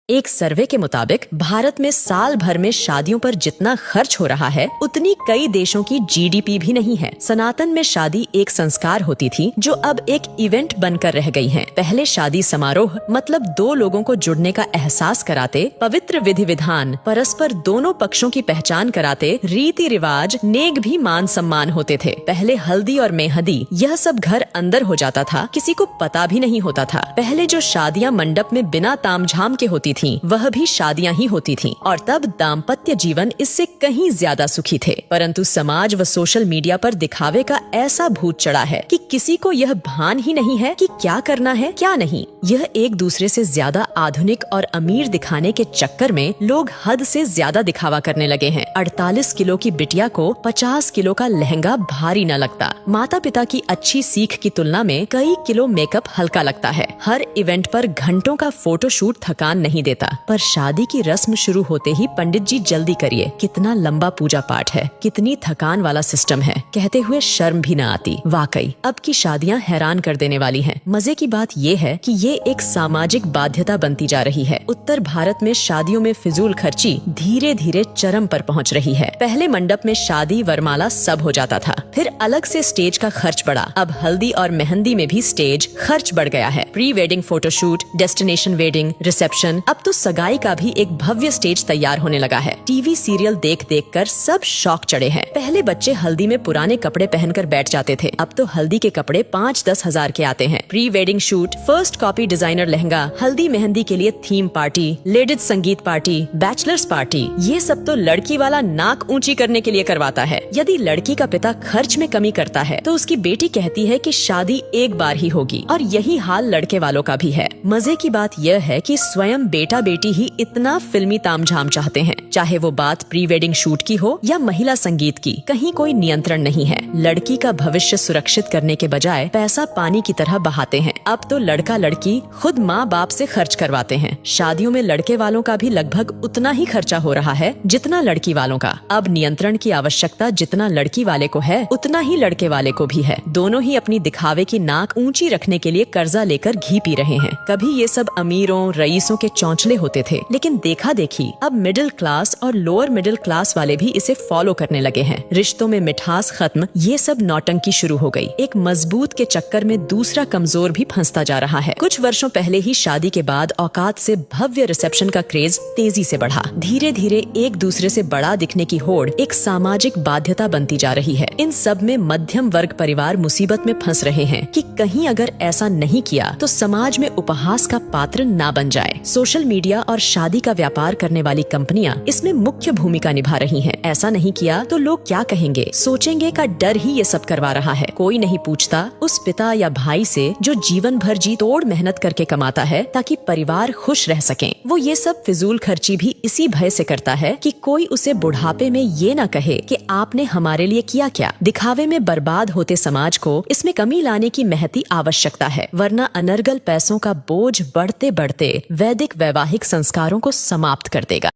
एक सर्वे के मुताबिक भारत में साल भर में शादियों पर जितना खर्च हो रहा है उतनी कई देशों की जीडीपी भी नहीं है। सनातन में शादी एक संस्कार होती थी जो अब एक इवेंट बनकर रह गई है। पहले शादी समारोह मतलब दो लोगों को जुड़ने का एहसास कराते, पवित्र विधि विधान, परस्पर दोनों पक्षों की पहचान कराते, रीति रिवाज, नेक भी मान सम्मान होते थे। पहले हल्दी और मेहंदी यह सब घर अंदर हो जाता था, किसी को पता भी नहीं होता था। पहले जो शादियां मंडप में बिना तामझाम के होती थी वह भी शादियां ही होती थीं और तब दाम्पत्य जीवन इससे कहीं ज्यादा सुखी थे। परंतु समाज व सोशल मीडिया पर दिखावे का ऐसा भूत चढ़ा है कि किसी को यह भान ही नहीं है कि क्या करना है क्या नहीं। यह एक दूसरे से ज्यादा आधुनिक और अमीर दिखाने के चक्कर में लोग हद से ज्यादा दिखावा करने लगे हैं। 48 किलो की बिटिया को 50 किलो का लहंगा भारी न लगता। माता पिता की अच्छी सीख की तुलना में कई किलो मेकअप हल्का लगता है। हर इवेंट पर घंटों का फोटोशूट थकान नहीं देता, पर शादी की रस्म शुरू होते ही पंडित जी जल्दी करिए, कितना लंबा पूजा पाठ है, कितनी थकान वाला सिस्टम है, कहते हुए शर्म भी न आती। वाकई अब की शादियां हैरान कर देने वाली हैं। मजे की बात ये है कि ये एक सामाजिक बाध्यता बनती जा रही है। उत्तर भारत में शादियों में फिजूल खर्ची धीरे धीरे चरम पर पहुंच रही है। पहले मंडप में शादी वरमाला सब हो जाता था, फिर अलग से स्टेज का खर्च बढ़ा। अब हल्दी और मेहंदी में भी स्टेज खर्च बढ़ गया है। Pre wedding photoshoot, destination wedding, reception, अब तो सगाई का भी एक भव्य स्टेज तैयार होने लगा है। टीवी सीरियल देख देख कर सब शौक चढ़े हैं। पहले बच्चे हल्दी में पुराने कपड़े पहनकर बैठ जाते थे, अब तो हल्दी के कपड़े 5-10 हजार के आते हैं। Pre wedding shoot, first copy designer lehenga, हल्दी मेहंदी के लिए थीम पार्टी, लेडीज संगीत पार्टी, बैचलर्स पार्टी, ये सब तो लड़की वाला नाक ऊंची करने के लिए करवाता है। यदि लड़की का पिता खर्च में कमी करता है तो उसकी बेटी कहती है कि शादी एक बार ही होगी, और यही हाल लड़के वालों का भी है। मजे की बात यह है कि स्वयं बेटा बेटी ही इतना फिल्मी तामझाम चाहते हैं, चाहे वो बात प्री वेडिंग शूट की हो या महिला संगीत की, कहीं कोई नियंत्रण नहीं है। लड़की का भविष्य सुरक्षित करने के बजाय पैसा पानी की तरह बहाते हैं। अब तो लड़का लड़की खुद माँ बाप से खर्च करवाते हैं। शादियों में लड़के वालों का भी लगभग उतना ही खर्चा हो रहा है जितना लड़की वालों का। अब नियंत्रण की आवश्यकता जितना लड़की वाले को है उतना ही लड़के वाले को भी है। दोनों ही अपनी दिखावे की नाक ऊंची रखने के लिए कर्जा लेकर घी पी रहे हैं। कभी ये सब अमीरों रईसों के चौंचले होते थे, लेकिन देखा देखी अब मिडिल क्लास और लोअर मिडिल क्लास वाले भी इसे फॉलो करने लगे हैं। रिश्तों में मिठास खत्म, ये सब नौटंकी शुरू हो गई। एक मजबूत के चक्कर में दूसरा कमजोर भी फंसता जा रहा है। कुछ वर्षों पहले ही शादी के बाद औकात से भव्य रिसेप्शन का क्रेज तेजी से बढ़ा। धीरे धीरे एक दूसरे से बड़ा दिखने की होड़ एक सामाजिक बाध्यता बनती जा रही है। इन सब में मध्यम वर्ग परिवार मुसीबत में फंस रहे हैं कि कहीं अगर ऐसा नहीं किया तो समाज में उपहास का पात्र ना बन जाए। सोशल मीडिया और शादी का व्यापार करने वाली कंपनियां इसमें मुख्य भूमिका निभा रही हैं। ऐसा नहीं किया तो लोग क्या कहेंगे, सोचेंगे का डर ही ये सब करवा रहा है। कोई नहीं पूछता उस पिता या भाई से जो जीवन भर जी तोड़ मेहनत करके कमाता है ताकि परिवार खुश रह सकें। वो ये सब फिजूल खर्ची भी इसी भय से करता है कि कोई उसे बुढ़ापे में ये न कहे कि आपने हमारे लिए किया क्या। दिखावे में बर्बाद होते समाज को इसमें कमी लाने की महती आवश्यकता है, वरना अनर्गल पैसों का बोझ बढ़ते बढ़ते वैदिक वैवाहिक संस्कारों को समाप्त कर देगा।